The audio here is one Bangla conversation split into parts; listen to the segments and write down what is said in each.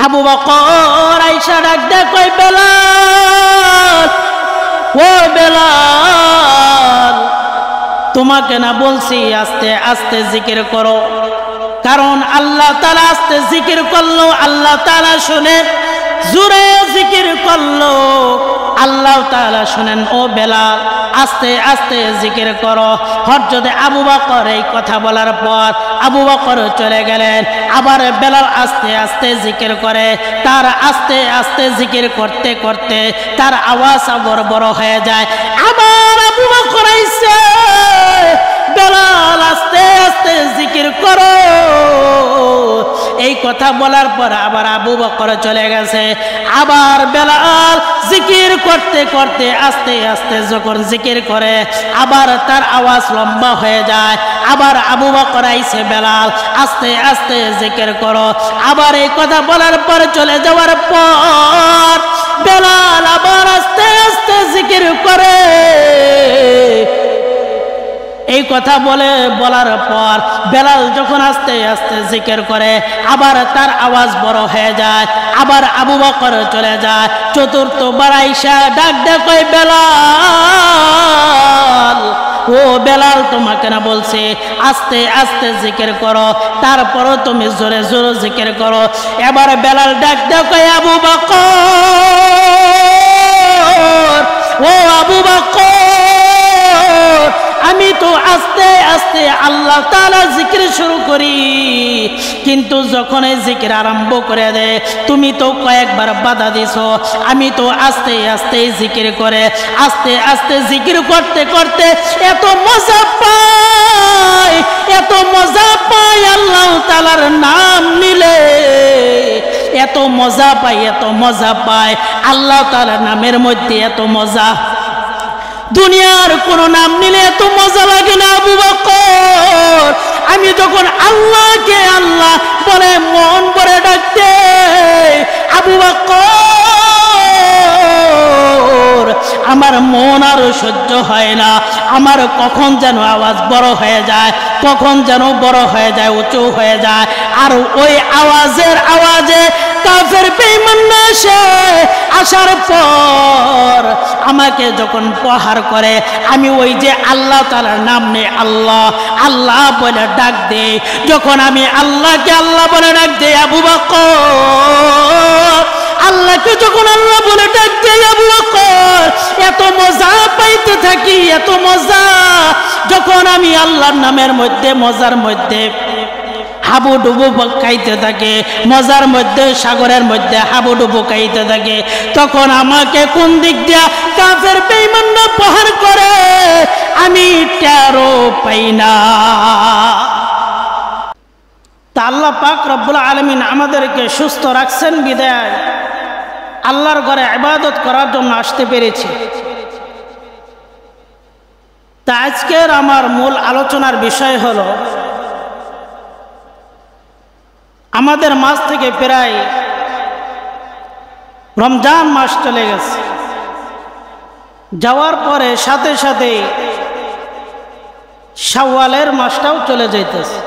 আবু বকর আয়েশা ডাক দেয়, কই বেলাল, ও বেলাল, তোমাকে না বলছি আস্তে আস্তে জিকির করো? কারণ আল্লাহ তাআলা আস্তে জিকির করলো আল্লাহ তাআলা শুনেন, জোরে জিকির করলো আল্লাহ তাআলা শুনেন। ও বেলাল, আস্তে আস্তে জিকির করো। হযরত আবু বকর এই কথা বলার পর আবু বকর চলে গেলেন। আবার বেলাল আস্তে আস্তে জিকির করে। তার আস্তে আস্তে জিকির করতে করতে তার আওয়াজ আবার বড় হয়ে যায়। আবার আবু বকর আইছে, বেলাল আস্তে আস্তে জিকির করো। এই কথা বলার পর আবার আবু বকর চলে গেছে। আবার বেলাল জিকির করতে করতে আস্তে আস্তে যখন জিকির করে আবার তার আওয়াজ লম্বা হয়ে যায়। আবার আবু বকর আইছে, বেলাল আস্তে আস্তে জিকির করো। আবার এই কথা বলার পর চলে যাওয়ার পর বেলাল আবার আস্তে আস্তে জিকির করে। এই কথা বলার পর বেলাল যখন আস্তে আস্তে জিকির করে আবার তার আওয়াজ বড় হয়ে যায়। আবার আবু বকর চলে যায়। চতুর্থবার আয়েশা ডাক দেয়, কই বেলাল, ও বেলাল, তোমাকে না বলছি আস্তে আস্তে জিকির করো? তারপরও তুমি জোরে জোরে জিকির করো। এবার বেলাল ডাক দেয়, কই আবু বকর, ও আবু বকর, আমি তো আস্তে আস্তে আল্লাহ তাআলা জিকির শুরু করি, কিন্তু যখন এই জিকির আরম্ভ করে দে তুমি তো কয়েকবার বাধা দিছো। আমি তো আস্তে আস্তে জিকির করে আস্তে আস্তে জিকির করতে করতে এত মজা পাই, এত মজা পাই আল্লাহ তাআলার নাম নিলে, এত মজা পাই, এত মজা পাই আল্লাহ তাআলার নামের মধ্যে এত মজা দুনিয়ার কোন নাম নিলে এত মজা লাগে না আবু বকর। আমি যখন আল্লাহকে আল্লাহ বলে মন ভরে ডাকতে আবু বকর, আমার মন আর সহ্য হয় না। আমার কখন যেন আওয়াজ বড় হয়ে যায়, কখন যেন বড় হয়ে যায়, উঁচু হয়ে যায়। আর ওই আওয়াজে কাফের বেঈমান আসার পর আমাকে যখন প্রহার করে আমি ওই যে আল্লাহ তাআলার নাম নেই, আল্লাহ আল্লাহ বলে ডাক দেই। যখন আমি আল্লাহকে আল্লাহ বলে ডাক দেই আবু বকর, আল্লাহকে যখন আল্লাহ বলে ডাক দেই আবু বকর, এত মজা পাইতে থাকি, এত মজা। যখন আমি আল্লাহর নামের মধ্যে মজার মধ্যে হাবুডুবু খাইতে থাকে, মজার মধ্যে সাগরের মধ্যে হাবুডুবু খাইতে থাকে, তখন আমাকে কোন দিক দিয়া কাফের বেঈমানরা প্রহার করে আমি টেরও পাই না। তা আল্লাহ পাক রব্বুল আলামিন আমাদেরকে সুস্থ রাখছেন বিদায় আল্লাহর ঘরে ইবাদত করার জন্য আসতে পেরেছি। তা আজকের আমার মূল আলোচনার বিষয় হলো, আমাদের মাস থেকে প্রায় রমজান মাস চলে গেছে, যাওয়ার পরে সাথে সাথে শাওয়ালের মাসটাও চলে যাইতেছে।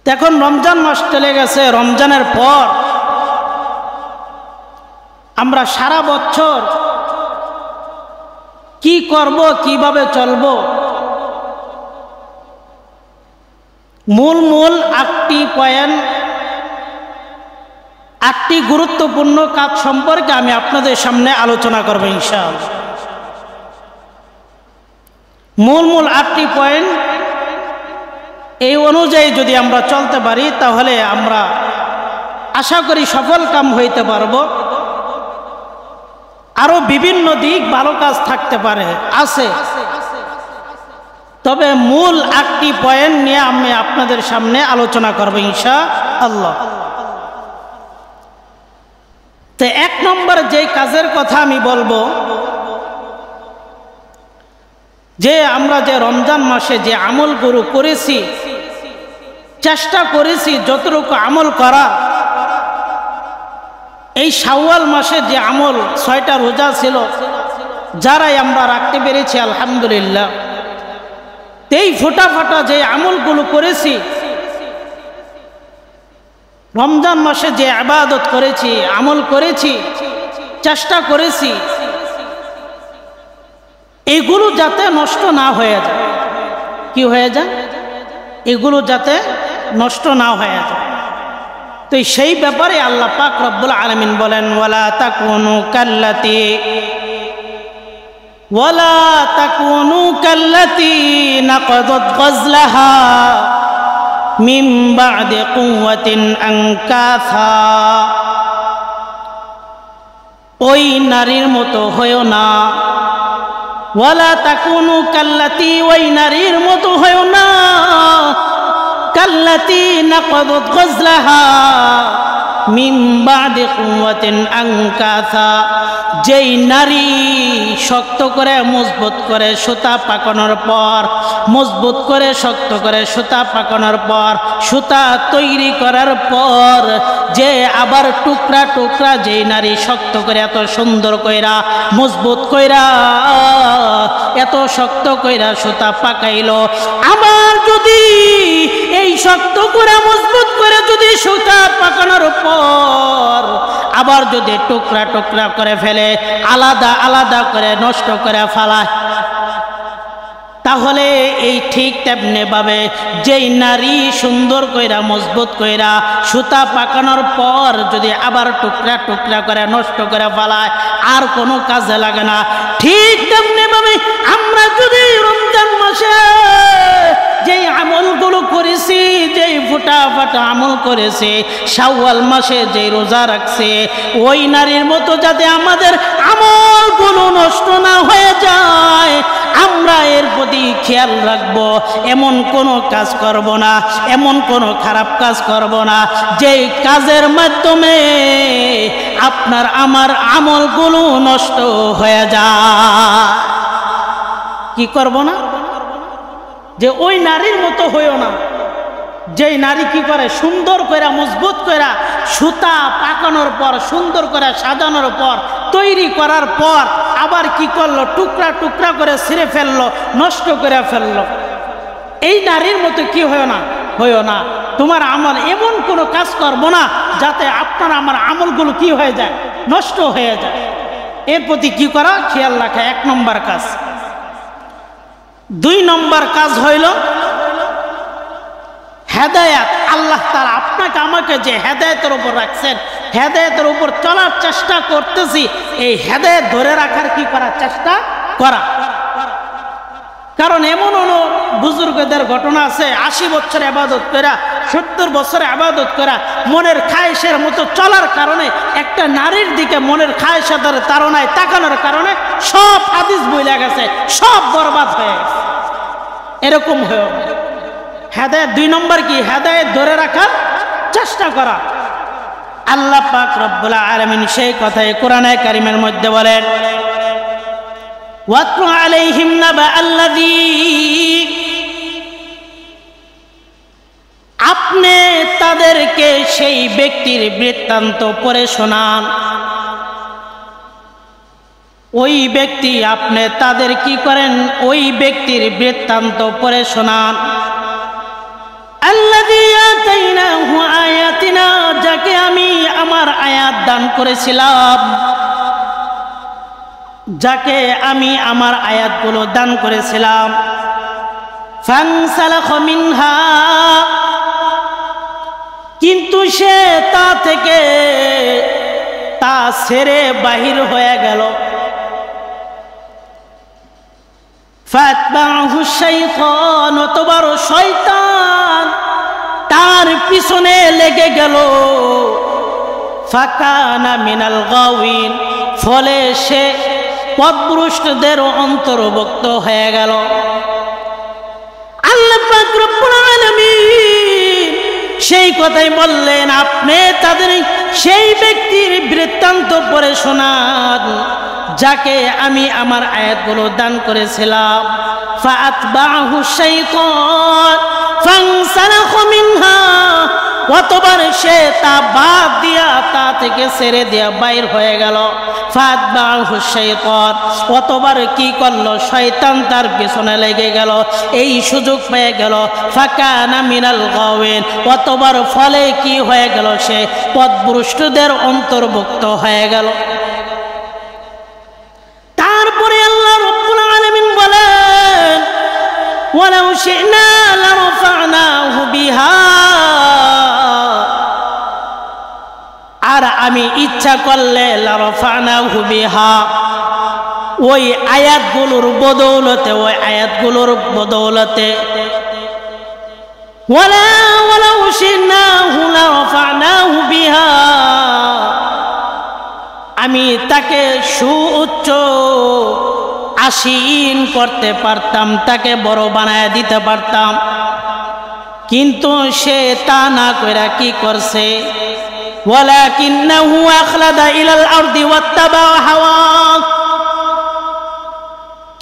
এখন রমজান মাস চলে গেছে, রমজানের পর আমরা সারা বছর কি করব, কিভাবে চলব, মূল 8টি পয়েন্ট, 8টি গুরুত্বপূর্ণ কাজ সম্পর্কে আমি আপনাদের সামনে আলোচনা করব ইনশাআল্লাহ। মূল 8টি পয়েন্ট, এই অনুযায়ী যদি আমরা চলতে পারি তাহলে আমরা আশা করি সফল কাম হইতে পারব। আরো বিভিন্ন দিক ভালো কাজ থাকতে পারে, আছে, তবে মূল 8টি পয়েন্ট নিয়ে আমি আপনাদের সামনে আলোচনা করব ইনশাআল্লাহ। তো 1 নম্বর যে কাজের কথা আমি বলবো, যে আমরা যে রমজান মাসে যে আমলগুলো করেছি, চেষ্টা করেছি যতটুকু আমল করা, এই শাওয়াল মাসে যে আমল 6টা রোজা ছিল যারাই আমরা রাখতে পেরেছি আলহামদুলিল্লাহ। এই ফোটা যে আমলগুলো করেছি রমজান মাসে যে ইবাদত করেছি, আমল করেছি, চেষ্টা করেছি, এগুলো যাতে নষ্ট না হয়ে যায়। কি হয়ে যায়? এগুলো যাতে নষ্ট না হয়ে যায়। তো সেই ব্যাপারে আল্লাহ পাক রব্বুল আলামিন বলেন, ওয়ালা তাকুনু কাল্লাতি নাকাদাত গাজলাহা মিন বা'দি কুওয়াতিন আনকাসা। ওই নারীর মতো হয়ো না। ওয়ালা তাকুনু কাল্লাতি, ওই নারীর মতো হয়ো না, কাল্লাতি নাকাদাত গাজলাহা মিন বা'দি কুওয়াতিন আনকাসা। যেই নারী শক্ত করে মজবুত করে সুতা পাকানোর পর, মজবুত করে শক্ত করে সুতা পাকানোর পর, সুতা তৈরি করার পর যে আবার টুকরা টুকরা, যেই নারী শক্ত করে এত সুন্দর কইরা মজবুত কইরা এত শক্ত কইরা সুতা পাকাইল, আবার যদি এই শক্ত করে মজবুত করে যদি সুতা পাকানোর পর আবার যদি টুকরা টুকরা করে ফেলে, আলাদা আলাদা করে নষ্ট করে ফেলায়, তাহলে এই ঠিক তেমনি ভাবে যেই নারী সুন্দর কইরা মজবুত কইরা সুতা পাকানোর পর যদি আবার টুকরা টুকরা করে নষ্ট করে ফেলায়, আর কোনো কাজে লাগে না, ঠিক তেমনি ভাবে আমরা যদি রমজান মাসে যেই আমলগুলো করেছি, যেই ফোটা ফাটা আমল করেছে, শাওয়াল মাসে যেই রোজা রাখছে, ওই নারীর মতো যাতে আমাদের আমলগুলো নষ্ট না হয়ে যায়, আমরা এর প্রতি খেয়াল রাখবো। এমন কোনো কাজ করব না, এমন কোনো খারাপ কাজ করব না যেই কাজের মাধ্যমে আপনার আমার আমলগুলো নষ্ট হয়ে যায়। কি করব না? যে ওই নারীর মতো হইও না, যেই নারী কি করে সুন্দর করে মজবুত করে সুতা পাকানোর পর, সুন্দর করে সাজানোর পর, তৈরি করার পর আবার কি করলো, টুকরা টুকরা করে ছিঁড়ে ফেললো, নষ্ট করে ফেললো। এই নারীর মতো কি হইও না, হইও না। তোমার আমল এমন কোনো কাজ করবো না যাতে আপনার আমার আমলগুলো কি হয়ে যায়, নষ্ট হয়ে যায়। এর প্রতি কি করা, খেয়াল রাখা, 1 নম্বর কাজ। 2 নম্বর কাজ হইল হেদায়েত। আল্লাহ তাআলা আপনাকে আমাকে যে হেদায়েতের উপর রাখছেন, হেদায়েতের উপর চলার চেষ্টা করতেছি, এই হেদায়েত ধরে রাখার কি করা, চেষ্টা করা। কারণ এমন বুজুর্গদের ঘটনা আছে, 80 বছর ইবাদত করা, 70 বছর ইবাদত করা, মনের খায়েশের মতো চলার কারণে, একটা নারীর দিকে মনের খায়েশের তাড়নায় তাকানোর কারণে সব হাদিস বইলা গেছে, সব বরবাদ হয়ে গেছে। এরকম হয়ে হেদায়েত 2 নম্বর কি, হেদায়েত ধরে রাখার চেষ্টা করা। আল্লাহ পাক রব্বুল আলামিন সেই কথাই কোরআনে কারীমের মধ্যে বলেন, ওয়াতলু আলাইহিম নাবা আল্লাযী, আপনি তাদেরকে সেই ব্যক্তির বৃত্তান্ত পড়ে শোনান। ওই ব্যক্তি, আপনি তাদের কি করেন, ওই ব্যক্তির বৃত্তান্ত পড়ে শোনান। আল্লাযী আতাইনাহু আয়াতিনা, যাকে আমি আমার আয়াত দান করেছিলাম, যাকে আমি আমার আয়াতগুলো দান করেছিলাম। ফানসালাখা মিনহা, কিন্তু সে তা থেকে তা ছেড়ে বাহির হয়ে গেল। ফাতবাহু শাইতান, অতবার শয়তান তার পিছনে লেগে গেল। ফাকানা মিনাল গাওয়িন, ফলে সে পথভ্রষ্টদের অন্তর্ভুক্ত হয়ে গেল। আল্লাহ পাক রব্বুল আলামিন সেই কথাই বললেন, আপনি তাদের সেই ব্যক্তির বৃত্তান্ত পড়ে শোনান যাকে আমি আমার আয়াতগুলো দান করেছিলাম। ফাআতবাহু শাইতান ফানসালাখা মিনহা, অতবার সে তা বাদ দিয়া তা থেকে ছেড়ে দিয়া বাইর হয়ে গেল। ফাতবাহু শাইতান, অতবার কি করলো, শয়তান তার পেছনে লেগে গেল, এই সুযোগ পেয়ে গেল। ফাকানা মিনাল গাওয়িন, অতবার ফলে কি হয়ে গেল, সে পথভ্রষ্টদের অন্তর্ভুক্ত হয়ে গেল। তারপরে আল্লাহ রাব্বুল আলামিন বলেন ওয়ালাউ শি'না লারফা'নাহু বিহা, আর আমি ইচ্ছা করলে লারফা'নাহু বিহা, ওই আয়াতগুলোর বদৌলতে, ওই আয়াতগুলোর বদৌলতে, ওয়ালাউ শি'নাহু লারফা'নাহু বিহা, আমি তাকে সুউচ্চ আসীন করতে পারতাম, তাকে বড় বানায় দিতে পারতাম। কিন্তু সে তা না কইরা কি করছে, ওয়ালাকিন্নাহু আখলাদা ইলাল আরদি ওয়াত্তাবা হাওয়া,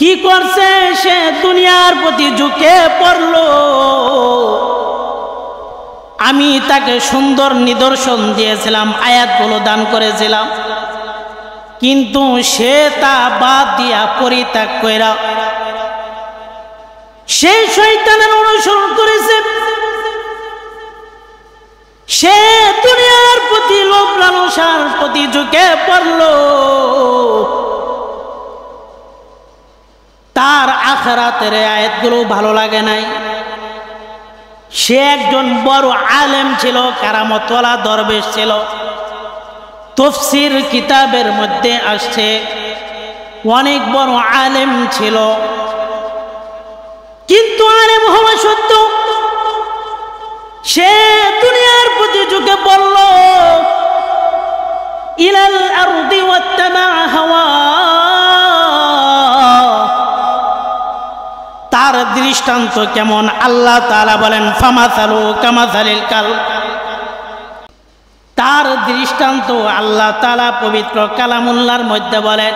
কি করছে, সে দুনিয়ার প্রতি ঝুঁকে পড়ল। আমি তাকে সুন্দর নিদর্শন দিয়েছিলাম, আয়াতগুলো দান করেছিলাম, কিন্তু সে তা বাদ দিয়া পরিত্যাগ কইরা সে শয়তানের অনুসরণ করেছে। সে দুনিয়ার প্রতি লোভ লালসার প্রতি ঝুঁকে পড়ল, তার আখিরাতের আয়াতগুলো ভালো লাগে নাই। সে একজন বড় আলেম ছিল, কারামতওয়ালা দরবেশ ছিল, তাফসীর কিতাবের মধ্যে আসছে অনেক বড় আলেম ছিল, কিন্তু আলেম হওয়া সত্ত্বেও সে দুনিয়ার প্রতি ঝুঁকে পড়ল। ইলাল আরদি ওয়াত্তাবা হাওয়া, তার দৃষ্টান্ত কেমন, আল্লাহ তাআলা বলেন ফামাসালু কামাসালিল কালব, তার দৃষ্টান্ত আল্লাহ তাআলা পবিত্র কালামুল্লাহর মধ্যে বলেন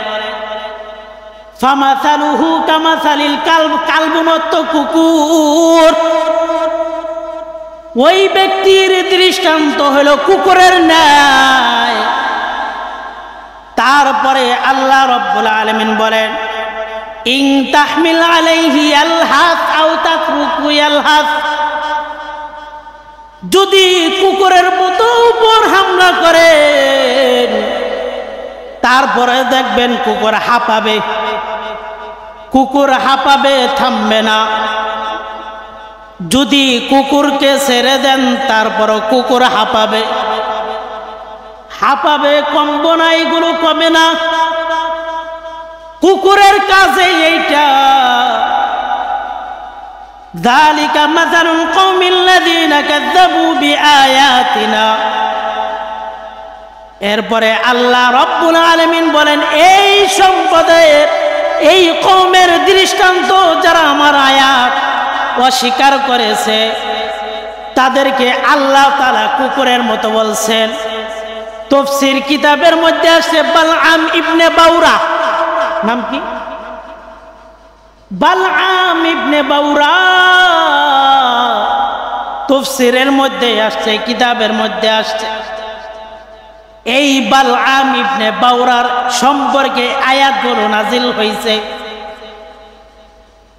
ফামাসালুহু কামাসালিল কালব, কালবুন অর্থ কুকুর, ওই ব্যক্তির দৃষ্টান্ত হলো কুকুরের ন্যায়। তারপরে আল্লাহ রাব্বুল আলামিন বলেন ইন তাহমিল আলাইহি ইয়ালহাস আও তাতরুকু ইয়ালহাস, যদি কুকুরের মতো উপর হামলা করেন তারপরে দেখবেন কুকুর হাঁপাবে, কুকুর হাঁপাবে, থামবে না। যদি কুকুরকে ছেড়ে দেন তারপরও কুকুর হাঁপাবে, হাঁপাবে, কমবে না, এগুলো কমে না। কুকুরের কাছে এইটা। যালিকা মাসালুল কওমিল্লাযীনা কাযযাবু বিআয়াতিনা, এরপরে আল্লাহ রাব্বুল আলামিন বলেন এই সম্প্রদায়ের, এই কওমের দৃষ্টান্ত যারা আমার আয়াত অস্বীকার করেছে তাদেরকে আল্লাহ তাআলা কুকুরের মতো বলছেন। তাফসীর কিতাবের মধ্যে আছে বালআম ইবনে বাউরা, নাম কি? বালআম ইবনে বাউরা, তাফসীরের মধ্যে আসছে, কিতাবের মধ্যে আসছে। এই বালআম ইবনে বাউরার সম্পর্কে আয়াতগুলো নাজিল হয়েছে।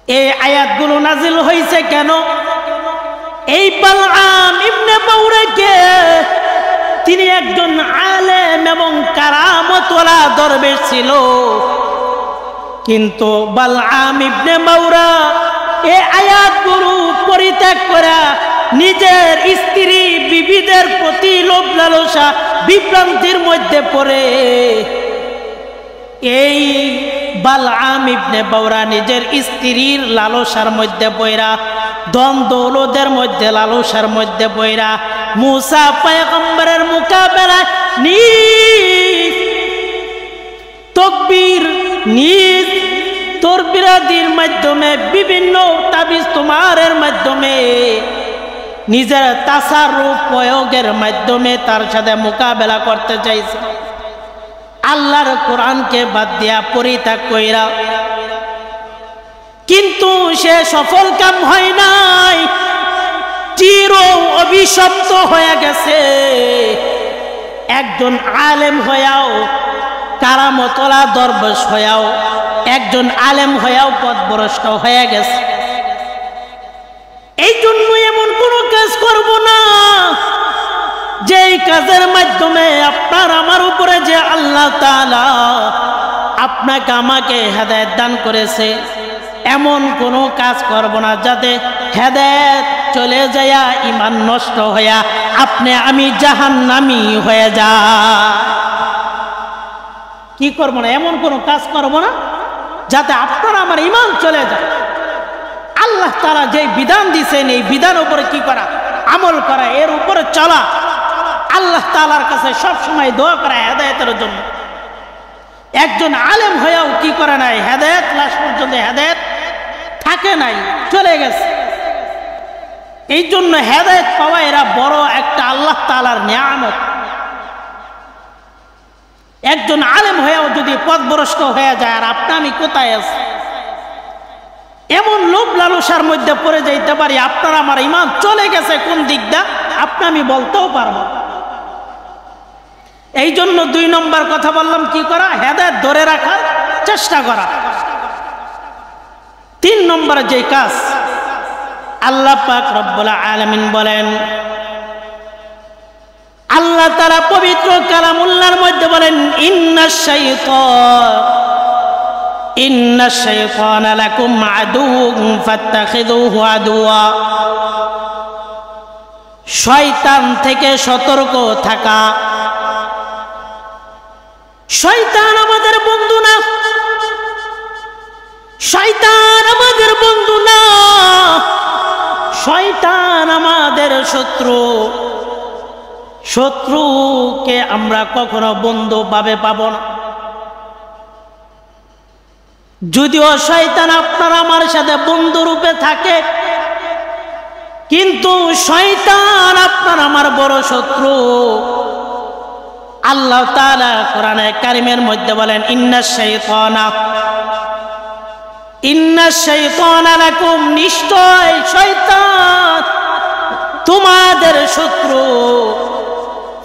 এই আয়াতগুলো নাজিল হয়েছে কেন? এই বালআম ইবনে বাউরাকে, তিনি একজন আলেম এবং কারামতওয়ালা দরবেশ ছিল, কিন্তু বালআম ইবনে বাউরা এই আয়াতগুলো পরিত্যাগ করে নিজের স্ত্রী বিবিদের প্রতি লোভ লালসা বিভ্রান্তির মধ্যে পড়ে। এই বালআম ইবনে বাউরা নিজের স্ত্রীর লালসার মধ্যে পড়া, ধন দৌলতের মধ্যে লালসার মধ্যে পড়া মুসা পয়গম্বরের মোকাবেলায় নিজ তাকবীর, নিজ তরবিরাদির মাধ্যমে, বিভিন্ন তাবিজ তোমারের মাধ্যমে, নিজের তাসাররুফ প্রয়োগের মাধ্যমে তার সাথে মোকাবেলা করতে চাইছে। আল্লাহর কোরআনকে বাদ দিয়া পরিত্যাগ কইরা, কিন্তু সে সফল কাম হয় নাই। চির অভিশপ্ত হয়ে গেছে, একজন আলেম হয়েও, কারামতলা দরবেশ হয়েও, একজন আলেম হয়েও পথভ্রষ্ট হয়ে গেছে। এই জন্য এমন কোনো কাজ করব না যেই কাজের মাধ্যমে আপনার আমার উপরে যে আল্লাহ তাআলা আপনাকে আমাকে হেদায়েত দান করেছে, এমন কোনো কাজ করব না যাতে হেদায়েত চলে যায়, ঈমান নষ্ট হইয়া আপনি আমি জাহান্নামী হয়ে যায়। কি করব না? এমন কোনো কাজ করব না যাতে আপনার আমার ঈমান চলে যায়। আল্লাহ তাআলা যে বিধান দিয়েছেন, এই বিধান উপরে কি করা? আমল করা, এর উপরে চলা। আল্লাহ তাআলার কাছে সব সময় দোয়া করা হেদায়েতের জন্য। একজন আলেম হয়েও কি করে নাই? হেদায়েত লাস্ট পর্যন্ত হেদায়েত থাকে নাই, চলে গেছে। এই জন্য হেদায়েত পাওয়া এরা বড় একটা আল্লাহ তাআলার নিয়ামত। একজন আলেম হয়েও যদি পথভ্রষ্ট হয়ে যায়, আর আপনি আমি কোথায় আছি? এমন লোভ লালসার মধ্যে পড়ে যাইতে পারি আপনার আমার ঈমান চলে গেছে কোন দিকটা আপনি আমি বলতেও পারবো। এই জন্য 2 নম্বর কথা বললাম, কি করা? হেদায়েত ধরে রাখার চেষ্টা করা। 3 নম্বর যে কাজ, আল্লাহ পাক রব্বুল আলামিন বলেন, আল্লাহ তাআলা পবিত্র কালামুল্লাহর মধ্যে বলেন, ইন্নাশ শাইতানা লাকুম আদুউন ফাত্তাখিযুহু আদুওয়া। শয়তান থেকে সতর্ক থাকা। শয়তান আমাদের বন্ধু না, শয়তান আমাদের বন্ধু না, শয়তান আমাদের শত্রু। শত্রুকে আমরা কখনো বন্ধু ভাবে পাবো না। যদিও শয়তান আপনার আমার সাথে বন্ধু রূপে থাকে, কিন্তু শয়তান আপনার আমার বড় শত্রু। আল্লাহ তাআলা কোরআনে কারিমের মধ্যে বলেন, ইন্নাশ শাইতানা লাকুম, নিশ্চয় শয়তান তোমাদের শত্রু।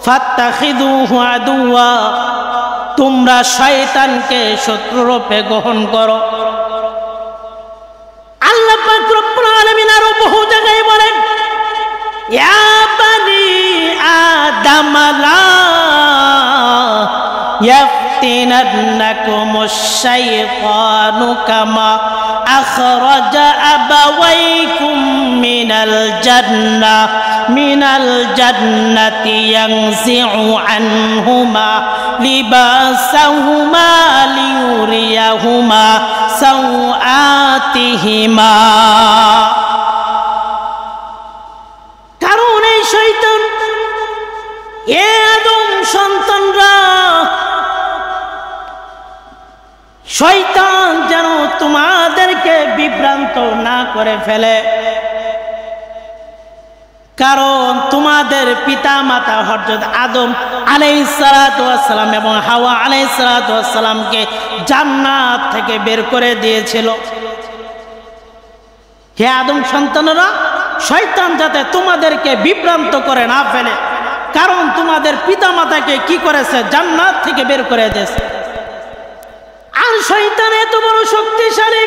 ফাত্তাখিযুহু আদুওয়া, তোমরা শয়তানকে শত্রুরূপে গ্রহণ করো। আল্লাহ পাক রব্বুল আলামিন আরো বহু জায়গায় বলেন, ইয়া বানি আদম লা ইয়াফতিনান্নাকুমুশ শাইতানু কামা আখরাজা আবাওয়াইকুম মিনাল জান্নাতি ইয়ানজিউ আনহুমা লিবাসাহুমা লিউরিয়াহুমা সাওআতিহিমা। কারণ এই শয়তান, এ আদম সন্তানরা, শয়তান যেন তোমাদেরকে বিভ্রান্ত না করে ফেলে। কারণ তোমাদের পিতা মাতা হযরত আদম আলাইহিস সালাতু ওয়াস সালাম এবং হাওয়া আলাইহিস সালাতু ওয়াস সালামকে জান্নাত থেকে বের করে দিয়েছিল। হে আদম সন্তানরা, শয়তান যাতে তোমাদেরকে বিভ্রান্ত করে না ফেলে, কারণ তোমাদের পিতা মাতাকে কি করেছে? জান্নাত থেকে বের করে দিয়েছে। আর শয়তান এত বড় শক্তিশালী,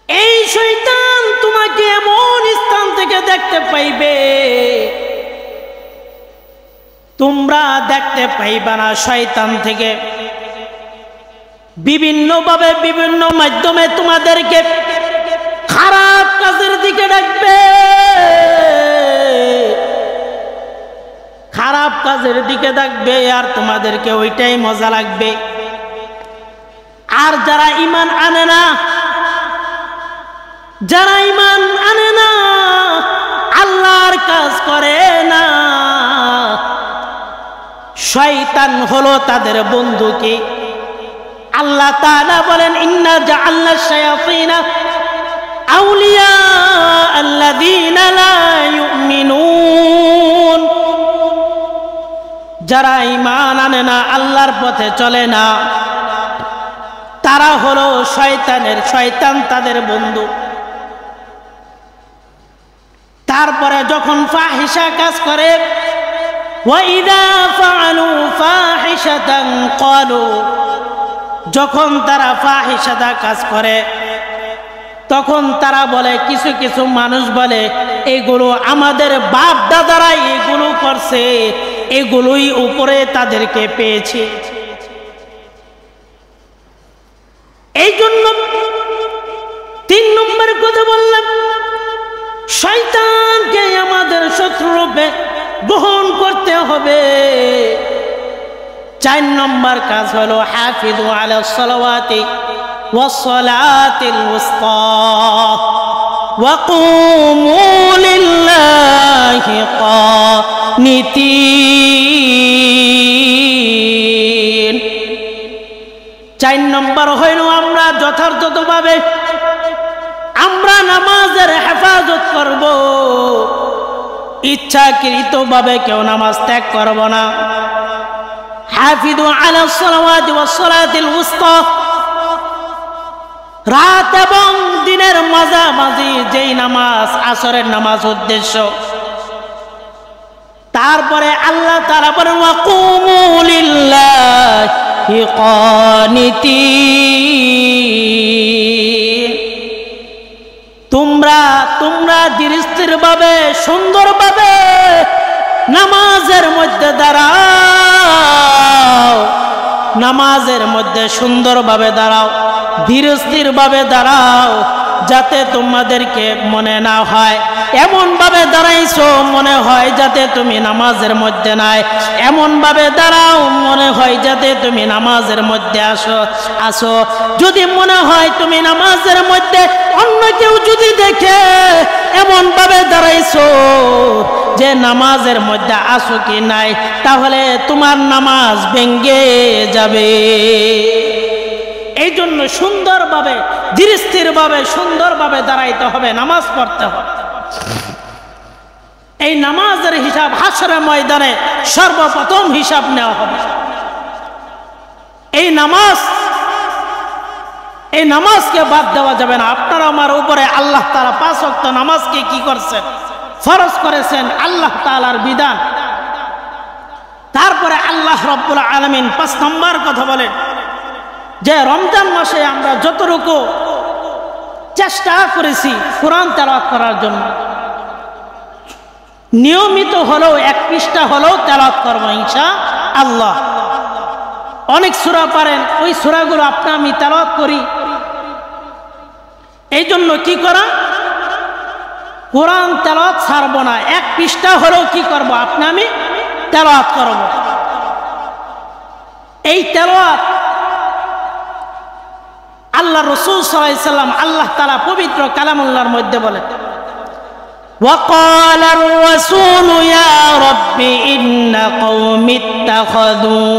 এই শয়তান তোমাকে এমন স্থান থেকে দেখতে পাইবে, তোমরা দেখতে পাইবা না। শয়তান থেকে বিভিন্নভাবে বিভিন্ন মাধ্যমে তোমাদেরকে খারাপ কাজের দিকে ডাকবে, খারাপ কাজের দিকে ডাকবে, আর তোমাদেরকে ওইটাই মজা লাগবে। আর যারা ঈমান আনে না, যারা ঈমান আনে না, আল্লাহর কাজ করে না, শয়তান হলো তাদের বন্ধু। কি আল্লাহ তাআলা বলেন, ইন্না জাআলনাশ শায়াতিনা আউলিয়া আল্লাযীনা লা ইউমিনুন। যারা ঈমান আনে না, আল্লাহর পথে চলে না, তারা হলো শয়তানের, শয়তান তাদের বন্ধু। তারপরে যখন ফাহিশা কাজ করে, ওয়াইদা ফাআলু ফাহিশাতান ক্বালু, যখন তারা ফাহিশাতা কাজ করে তখন তারা বলে, কিছু কিছু মানুষ বলে এগুলো আমাদের বাপ দাদারা এগুলো করছে, এগুলোই উপরে তাদেরকে পেয়েছে। এই জন্য 3 নম্বর কথা বললাম, শয়তানকে আমাদের শত্রু রূপে গ্রহণ করতে হবে। 4 নম্বর কাজ হলো হাফিজু আলাস সালাওয়াতি ওয়াস সালাতিল উসতা ওয়া কুমু লিল্লাহি কানিতিন। 4 নম্বর হইল আমরা যথার্থভাবে আমরা নামাজের হেফাজত করব, ইচ্ছাকৃতভাবে কেউ নামাজ ত্যাগ করব না। হাফিজু আলাস সালাওয়াতি ওয়াস সালাতিল উসতা, রাত এবং দিনের মাঝামাঝি যেই নামাজ, আসরের নামাজ উদ্দেশ্য। তারপরে আল্লাহ তাআলা বলেন ওয়া কুমু লিল্লাহি কানিতিন, তোমরা ধীরস্থিরভাবে সুন্দরভাবে নামাজের মধ্যে দাঁড়াও, নামাজের মধ্যে সুন্দরভাবে দাঁড়াও, ধীরস্থিরভাবে দাঁড়াও, যাতে তোমাদেরকে মনে না হয় এমন ভাবে দাঁড়াইছো মনে হয় যাতে তুমি নামাজের মধ্যে নাই, এমন ভাবে দাঁড়াও মনে হয় যাতে তুমি নামাজের মধ্যে আসো। যদি মনে হয় তুমি নামাজের মধ্যে, অন্য কেউ যদি দেখে এমন ভাবে দাঁড়াইছো যে নামাজের মধ্যে আসো কি নাই, তাহলে তোমার নামাজ ভেঙে যাবে। এই জন্য সুন্দরভাবে ধীরস্থিরভাবে সুন্দরভাবে দাঁড়াইতে হবে, নামাজ পড়তে হবে। এই নামাজের হিসাব হাসরের ময়দানে সর্বপ্রথম হিসাব নেওয়া হবে। এই নামাজকে বাদ দেওয়া যাবে না। আপনারা আমার উপরে আল্লাহ তাআলা 5 ওয়াক্ত নামাজকে কি করছেন? ফরজ করেছেন, আল্লাহ তাআলার বিধান। তারপরে আল্লাহ রাব্বুল আলামিন 5 নম্বর কথা বলেন যে রমজান মাসে আমরা যতটুকু চেষ্টা করেছি কোরআন তেলাওয়াত করার জন্য, নিয়মিত হলেও 1 পৃষ্ঠা হলেও তেলাওয়াত করব ইনশাআল্লাহ। অনেক সূরা পারেন, ওই সূরাগুলো আপনি আমি তেলাওয়াত করি। এই জন্য কি করা, কোরআন তেলাওয়াত ছাড়ব না, 1 পৃষ্ঠা হলেও কি করব, আপনি আমি তেলাওয়াত করব। এই তেলাওয়াত আল্লাহ রাসূল সাল্লাল্লাহু আলাইহি সাল্লাম আল্লাহ তাআলা পবিত্র কালামুল্লাহর মধ্যে বলেন, وقال الرسول يا رب إن قوم اتخذوا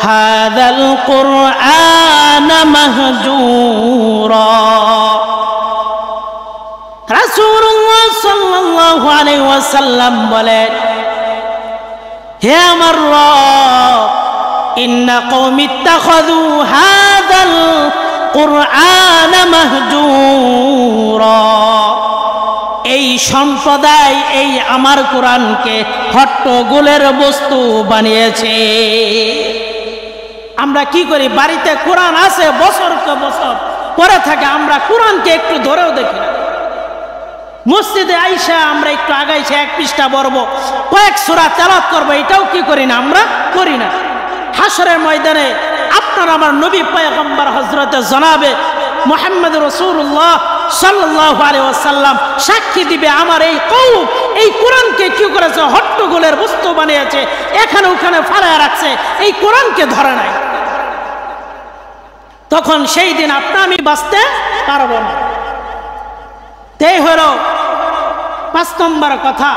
هذا القرآن مهجورا। রাসূলুল্লাহ সাল্লাল্লাহু আলাইহি ওয়াসাল্লাম বলেন, হে আমার রব, ইন্না কওমি ইত্তাখাযু হাযাল কুরআন মাহজুরা, এই সম্প্রদায় এই আমার কোরআনকে হট্টগোলের বস্তু বানিয়েছে। আমরা কি করি, বাড়িতে কোরআন আছে বছরকে বছর পরে থাকে, আমরা কোরআনকে একটু ধরেও দেখি না। মসজিদে আইসা আমরা একটু আগাইছে 1 পৃষ্ঠা পড়ব, কয়েক সূরা তেলাওয়াত করব, এটাও কি করি না, আমরা করি না। হাসরের ময়দানে আপনার আমার নবী পয়গম্বর হযরতে জনাবে মুহাম্মদ রাসূলুল্লাহ সাল্লাল্লাহু আলাইহি ওয়াসাল্লাম সাক্ষী দিবে, আমার এই কওম এই কোরআনকে কি করেছে, হট্টগোলের বস্তু বানিয়েছে, এখানে ওখানে ফালায় রাখছে, এই কোরআনকে ধরে নাই। তখন সেই দিন আপনি আমি বাঁচতে পারব না। তাই হল 5 নম্বর কথা।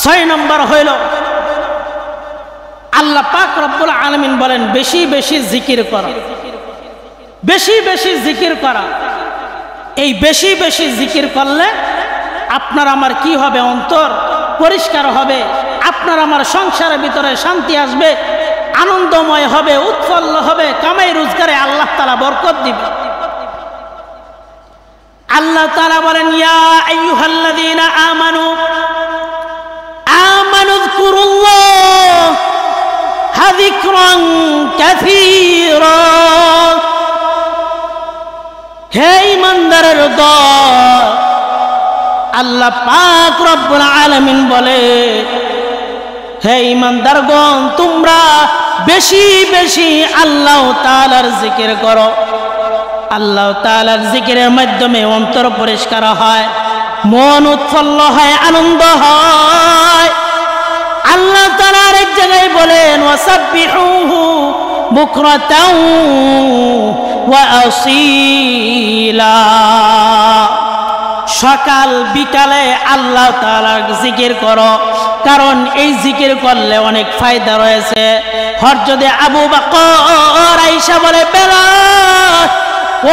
6 নম্বর হইল আল্লাহ পাক রব্বুল আলামিন বলেন বেশি বেশি জিকির করা, বেশি বেশি জিকির করা। এই বেশি বেশি জিকির করলে আপনার আমার কি হবে, অন্তর পরিষ্কার হবে, আপনার আমার সংসারের ভিতরে শান্তি আসবে, আনন্দময় হবে, উৎফুল্ল হবে, কামাই রোজগারে আল্লাহ তাআলা বরকত দিবে। আল্লাহ তাআলা বলেন ইয়া আইয়ুহাল্লাযীনা আমানু যিকুরুল্লাহ যিকরান কাসীরা। হে ঈমানদারের দল, আল্লাহ পাক রব্বুল আলামিন বলে হে ঈমানদারগণ তোমরা বেশি বেশি আল্লাহ তাআলার জিকির করো। আল্লাহ তাআলার জিকিরের মাধ্যমে অন্তর পরিষ্কার হয়, মন উৎফুল্ল হয়, আনন্দ হয়। আল্লাহ তাআলা আরেক জায়গায় বলেন ওয়াসাব্বিহুহু বুকরাতাও ওয়া আসীলা। সকাল বিকালে আল্লাহ তাআলার জিকির করো, কারণ এই জিকির করলে অনেক ফায়দা রয়েছে। হযরত আবু বকর আয়েশা বলে বেলাল,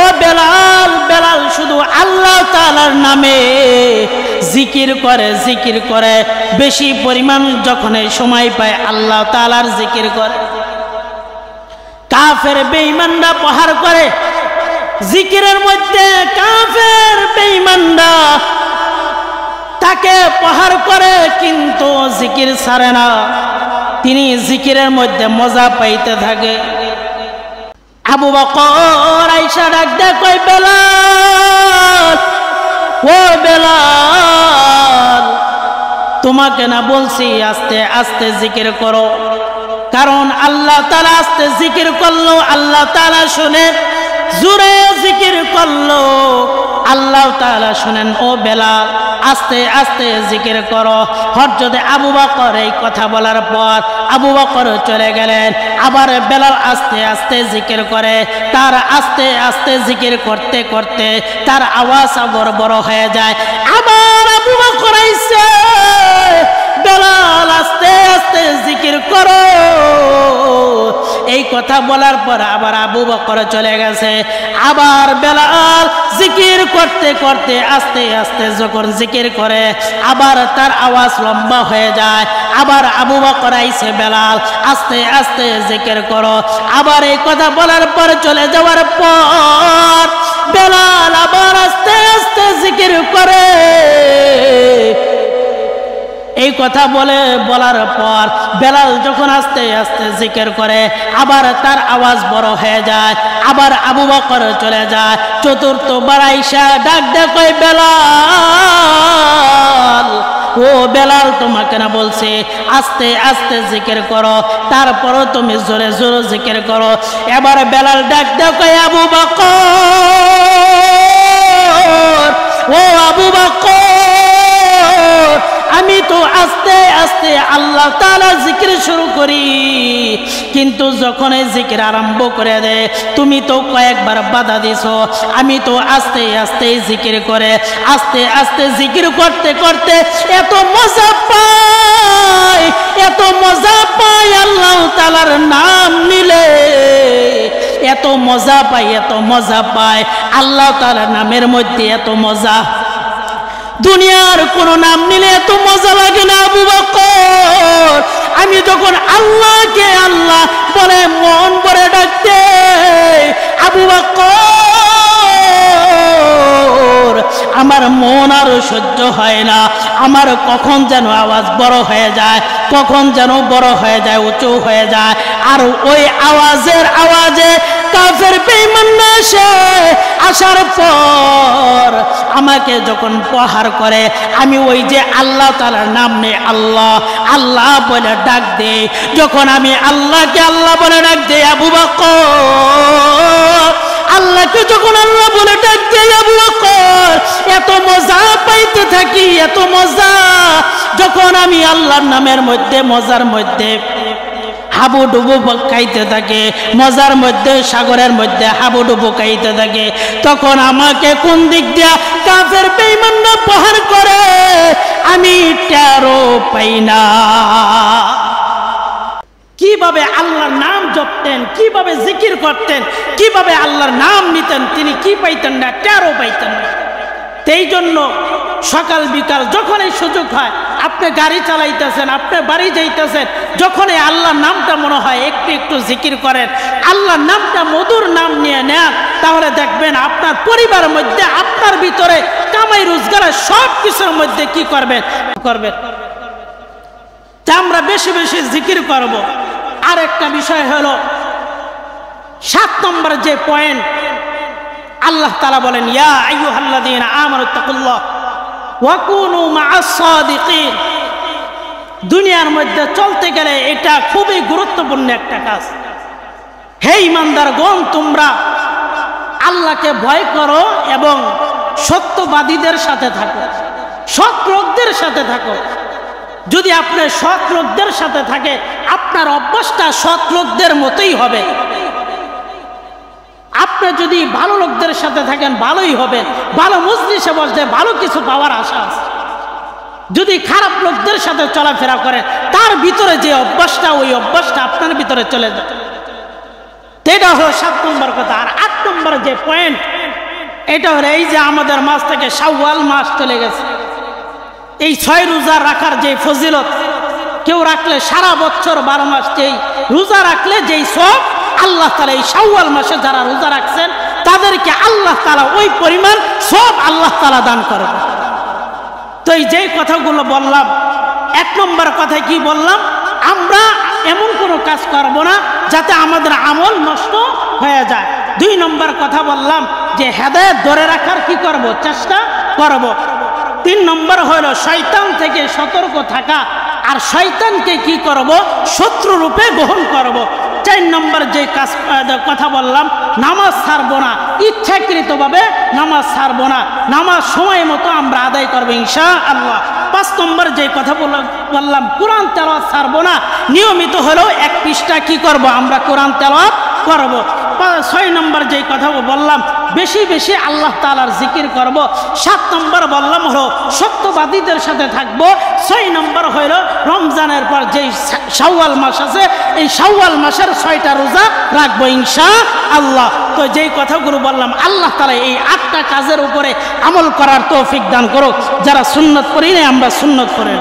ও বেলাল, বেলাল শুধু আল্লাহ তাআলার নামে জিকির করে বেশি পরিমাণ যখন সময় পায় আল্লাহ তাআলার জিকির করে। কাফের বেঈমানরা প্রহার করে জিকিরের মধ্যে, কাফের বেঈমানরা তাকে প্রহার করে কিন্তু জিকির ছাড়ে না, তিনি জিকিরের মধ্যে মজা পাইতে থাকে। আবু বকর আয়েশা ডাক দেয় কই বেলাল, ও বেলাল তোমাকে না বলছি আস্তে আস্তে জিকির করো, কারণ আল্লাহ তাআলা আস্তে জিকির করলো আল্লাহ তাআলা শুনে, জোরে জিকির করলো আল্লাহ তাআলা শুনেন। ও বেলাল আস্তে আস্তে জিকির করো। হযরত আবু বকর এই কথা বলার পর আবু বকর চলে গেলেন। আবার বেলাল আস্তে আস্তে জিকির করে। তার আস্তে আস্তে জিকির করতে করতে তার আওয়াজ আবার বড় হয়ে যায়। আবার আবু বকর আইছে, বেলাল আস্তে আস্তে জিকির করো। এই কথা বলার পর আবার আবু বকর চলে গেছে। আবার বেলাল জিকির করতে করতে আস্তে আস্তে যখন জিকির করে আবার তার আওয়াজ লম্বা হয়ে যায়। আবার আবু বকর আইছে, বেলাল আস্তে আস্তে জিকির করো। আবার এই কথা বলার পর চলে যাওয়ার পর বেলাল আবার আস্তে আস্তে জিকির করে। এই কথা বলার পর বেলাল যখন আস্তে আস্তে জিকির করে আবার তার আওয়াজ বড় হয়ে যায়। আবার আবু বকর চলে যায়। চতুর্থবার আয়েশা ডাক দেয় কই বেলাল, ও বেলাল তোমাকে না বলছি আস্তে আস্তে জিকির করো, তারপরও তুমি জোরে জোরে জিকির করো। এবার বেলাল ডাক দেয় কই আবু বকর, ও আবু বকর আমি তো আস্তে আস্তে আল্লাহ তাআলা জিকির শুরু করি, কিন্তু যখন এই জিকির আরম্ভ করে দে তুমি তো কয়েকবার বাধা দিছো। আমি তো আস্তে আস্তে জিকির করে আস্তে আস্তে জিকির করতে করতে এত মজা পাই, এত মজা পাই আল্লাহ তাআলার নাম নিলে, এত মজা পাই, এত মজা পাই আল্লাহ তাআলার নামের মধ্যে এত মজা দুনিয়ার কোন নাম নিলে এত মজা লাগে না আবু বকর। আমি যখন আল্লাহকে আল্লাহ বলে মন ভরে ডাকতে আবু বকর আমার মন আর সহ্য হয় না, আমার কখন যেন আওয়াজ বড় হয়ে যায়, কখন যেন বড় হয়ে যায়, উঁচু হয়ে যায়। আর ওই আওয়াজে কাফের বেঈমানরা আসার পর আমাকে যখন প্রহার করে আমি ওই যে আল্লাহ তাআলার নাম নিয়ে আল্লাহ আল্লাহ বলে ডাক দেই। যখন আমি আল্লাহকে আল্লাহ বলে ডাক দেই আবু বকর, আল্লাহকে যখন আল্লাহ বলে ডাক দেই আবু বকর এত মজা পাইতে থাকি, এত মজা। যখন আমি আল্লাহর নামের মধ্যে মজার মধ্যে হাবুডুবু খাইতে থাকে, মজার মধ্যে সাগরের মধ্যে হাবুডুবু খাইতে থাকে, তখন আমাকে কোন দিক দিয়া কাফের বেঈমানরা প্রহার করে আমি টেরও পাই না। কিভাবে আল্লাহর নাম জপতেন, কিভাবে জিকির করতেন, কিভাবে আল্লাহর নাম নিতেন, তিনি কি পাইতেন না, টেরও পাইতেন না। এই জন্য সকাল বিকাল যখনই সুযোগ হয়, আপনি গাড়ি চালাইতেছেন, আপনি বাড়ি যাইতেছেন, যখনই আল্লাহর নামটা মনে হয় একটু একটু জিকির করেন, আল্লাহর নামটা মধুর নাম নিয়ে নেন, তাহলে দেখবেন আপনার পরিবারের মধ্যে, আপনার ভিতরে কামাই রোজগারের সব কিছুর মধ্যে কি করবেন যে আমরা বেশি বেশি জিকির করব। আর একটা বিষয় হলো 7 নম্বর যে পয়েন্ট, আল্লাহ তাআলা বলেন ইয়া আইয়ুহাল্লাযীনা আমানুত্তাকুল্লাহ ওয়া কুনু মা'আস সাদিকিন। দুনিয়ার মধ্যে চলতে গেলে এটা খুবই গুরুত্বপূর্ণ একটা কাজ। হে ঈমানদারগণ, তোমরা আল্লাহকে ভয় করো এবং সত্যবাদীদের সাথে থাকো, সৎ লোকদের সাথে থাকো। যদি আপনি সৎ লোকদের সাথে থাকে, আপনার অভ্যাসটা সৎ লোকদের মতোই হবে। আপনি যদি ভালো লোকদের সাথে থাকেন, ভালোই হবে, ভালো মজলিসে বসলে ভালো কিছু পাওয়ার আশা আছে। যদি খারাপ লোকদের সাথে চলাফেরা করেন, তার ভিতরে যে অভ্যাসটা, ওই অভ্যাসটা আপনার ভিতরে চলে যায়। এটা হলো 7 নম্বর কথা। আর 8 নম্বর যে পয়েন্ট, এটা হলো এই যে আমাদের মাস থেকে শাওয়াল মাস চলে গেছে। এই 6 রোজা রাখার যে ফজিলত, কেউ রাখলে সারা বছর 12 মাস যেই রোজা রাখলে যেই সব, আল্লাহ তাআলা এই শাওয়াল মাসে যারা রোজা রাখছেন তাদেরকে আল্লাহ তাআলা ওই পরিমাণ সব আল্লাহ তাআলা দান করবেন। তো এই যে কথাগুলো বললাম, 1 নম্বর কথা কি বললাম, আমরা এমন কোনো কাজ করব না যাতে আমাদের আমল নষ্ট হয়ে যায়। 2 নম্বর কথা বললাম যে হেদায়েত ধরে রাখার কি করব, চেষ্টা করব। 3 নম্বর হলো শয়তান থেকে সতর্ক থাকা, আর শয়তানকে কি করব, শত্রু রূপে গ্রহণ করব। 4 নম্বর যে কাজ কথা বললাম, নামাজ ছাড়বো না, ইচ্ছাকৃতভাবে নামাজ ছাড়বো না, নামাজ সময় মতো আমরা আদায় করবো ইনশাআল্লাহ। 5 নম্বর যে কথা বললাম, কোরআন তেলাওয়াত ছাড়বো না, নিয়মিত হলেও 1 পৃষ্ঠা কি করব, আমরা কোরআন তেলাওয়াত করব। 6 নম্বর যে কথা বললাম, বেশি বেশি আল্লাহ তাআলার জিকির করব। 7 নম্বর বললাম হলো সত্যবাদীদের সাথে থাকব। 6 নম্বর হইল রমজানের পর যেই শাওয়াল মাস আছে, এই শাওয়াল মাসের 6টা রোজা রাখবো ইনশাআল্লাহ। তো যেই কথাগুলো বললাম, আল্লাহ তাআলা এই 8টা কাজের উপরে আমল করার তৌফিক দান করুক। যারা সুন্নত করি না, আমরা সুন্নত করে